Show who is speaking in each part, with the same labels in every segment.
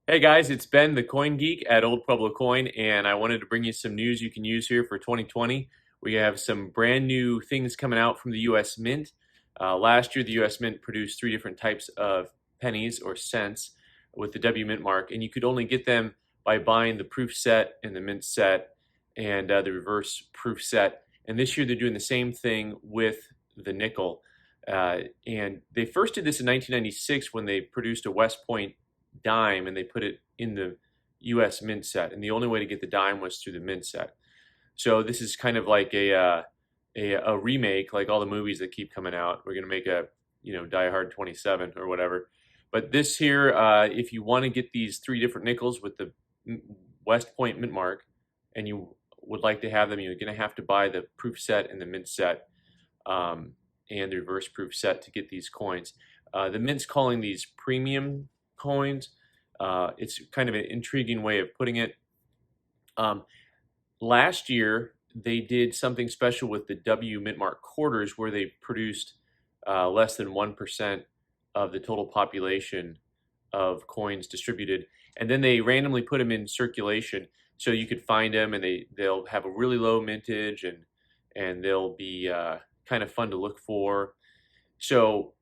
Speaker 1: Hey guys, it's Ben, the Coin Geek at Old Pueblo Coin, and I wanted to bring you some news you can use here for 2020. We have some brand new things coming out from the US Mint. Last year, the US Mint produced three different types of pennies or cents with the W Mint mark, and you could only get them by buying the proof set and the mint set and the reverse proof set. And this year, they're doing the same thing with the nickel. And they first did this in 1996 when they produced a West Point dime and they put it in the US mint set, and the only way to get the dime was through the mint set. So this is kind of like a remake, like all the movies that keep coming out. We're gonna make a Die Hard 27 or whatever. But this here, if you want to get these three different nickels with the West Point mint mark, and you would like to have them, you're gonna have to buy the proof set and the mint set, and the reverse proof set to get these coins. The mint's calling these premium coins. It's kind of an intriguing way of putting it. Last year, they did something special with the W Mint Mark quarters where they produced less than 1% of the total population of coins distributed. And then they randomly put them in circulation so you could find them, and they'll have a really low mintage, and they'll be kind of fun to look for. So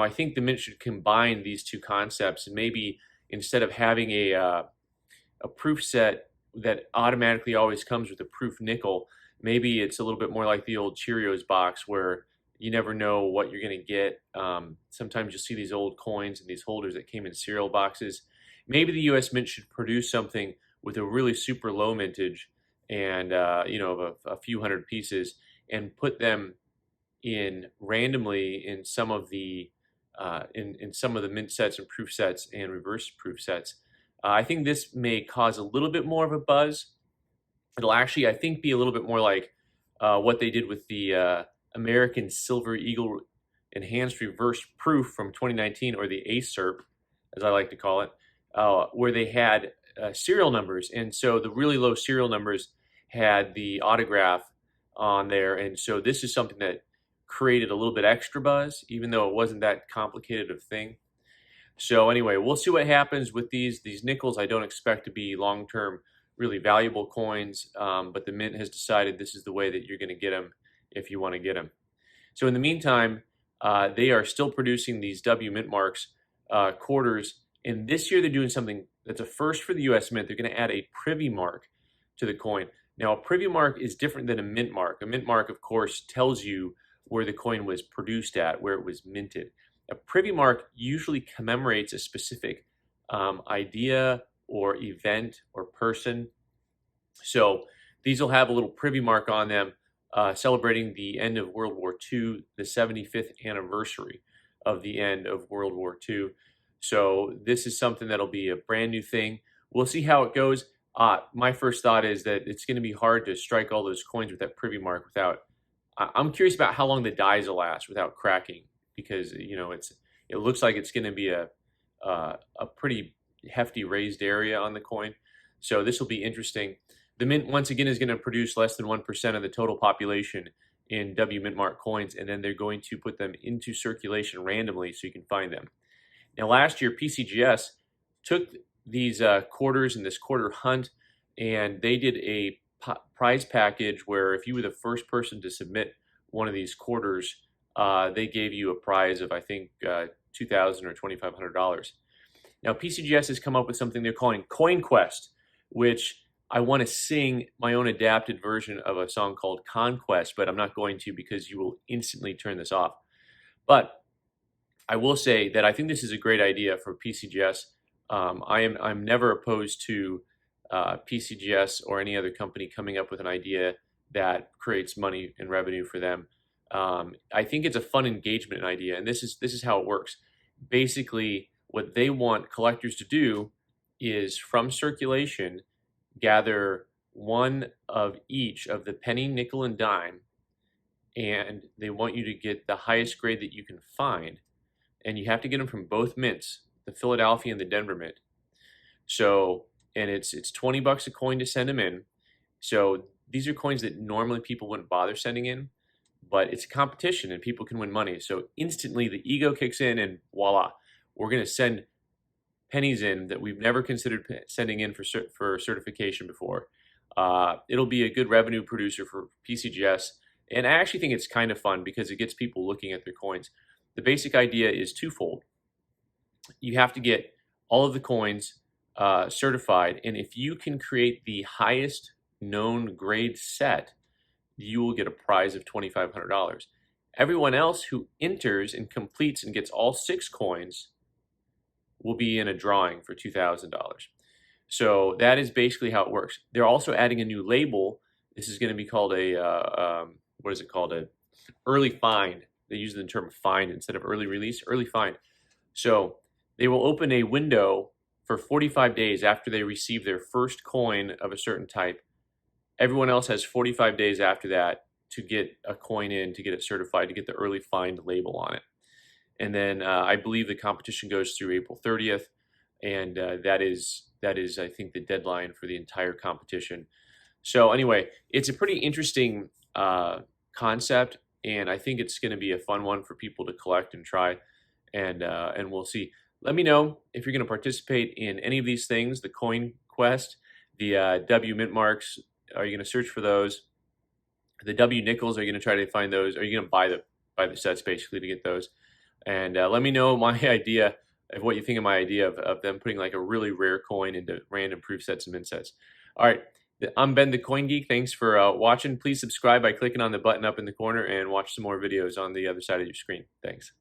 Speaker 1: I think the Mint should combine these two concepts, and maybe instead of having a proof set that automatically always comes with a proof nickel, maybe it's a little bit more like the old Cheerios box where you never know what you're going to get. Sometimes you'll see these old coins and these holders that came in cereal boxes. Maybe the U.S. Mint should produce something with a really super low mintage and of a few hundred pieces, and put them in randomly in some of the mint sets and proof sets and reverse proof sets. I think this may cause a little bit more of a buzz. It'll actually, I think, be a little bit more like what they did with the American Silver Eagle Enhanced Reverse Proof from 2019, or the ASERP, as I like to call it, where they had serial numbers. And so the really low serial numbers had the autograph on there. And so this is something that created a little bit extra buzz, even though it wasn't that complicated of thing. So anyway, we'll see what happens with these nickels. I don't expect to be long-term really valuable coins, but the Mint has decided this is the way that you're going to get them if you want to get them. So in the meantime, they are still producing these W Mint marks quarters, and this year they're doing something that's a first for the US Mint. They're going to add a privy mark to the coin. Now, a privy mark is different than a mint mark. A mint mark, of course, tells you where the coin was produced at, where it was minted. A privy mark usually commemorates a specific idea or event or person. So these will have a little privy mark on them celebrating the end of World War II, the 75th anniversary of the end of World War II. So this is something that'll be a brand new thing. We'll see how it goes. My first thought is that it's going to be hard to strike all those coins with that privy mark without. I'm curious about how long the dies will last without cracking, because it looks like it's going to be a pretty hefty raised area on the coin. So this will be interesting. The Mint once again is going to produce less than 1% of the total population in W Mint mark coins, and then they're going to put them into circulation randomly so you can find them. Now last year, PCGS took these quarters and this quarter hunt, and they did a prize package where if you were the first person to submit one of these quarters, they gave you a prize of, I think, $2,000 or $2,500. Now, PCGS has come up with something they're calling Coin Quest, which I want to sing my own adapted version of a song called Conquest, but I'm not going to because you will instantly turn this off. But I will say that I think this is a great idea for PCGS. I'm never opposed to PCGS or any other company coming up with an idea that creates money and revenue for them. I think it's a fun engagement idea, and this is how it works. Basically, what they want collectors to do is, from circulation, gather one of each of the penny, nickel, and dime, and they want you to get the highest grade that you can find, and you have to get them from both mints, the Philadelphia and the Denver Mint. So, and it's $20 a coin to send them in. So these are coins that normally people wouldn't bother sending in, but it's a competition and people can win money. So instantly the ego kicks in, and voila, we're going to send pennies in that we've never considered sending in for certification before. It'll be a good revenue producer for PCGS, and I actually think it's kind of fun because it gets people looking at their coins. The basic idea is twofold. You have to get all of the coins certified, and if you can create the highest known grade set, you will get a prize of $2,500. Everyone else who enters and completes and gets all 6 coins will be in a drawing for $2,000. So that is basically how it works. They're also adding a new label. This is going to be called a, what is it called? A early find. They use the term find instead of early release, early find. So they will open a window for 45 days after they receive their first coin of a certain type. Everyone else has 45 days after that to get a coin in, to get it certified, to get the early find label on it. And then I believe the competition goes through April 30th, and that is, I think, the deadline for the entire competition. So anyway, it's a pretty interesting concept, and I think it's going to be a fun one for people to collect and try, and we'll see. Let me know if you're going to participate in any of these things, the Coin Quest, the W mint marks. Are you going to search for those? The W nickels, are you going to try to find those? Are you going to buy the sets basically to get those? And let me know my idea of what you think of my idea of them putting like a really rare coin into random proof sets and mint sets. All right, I'm Ben the Coin Geek. Thanks for watching. Please subscribe by clicking on the button up in the corner and watch some more videos on the other side of your screen. Thanks.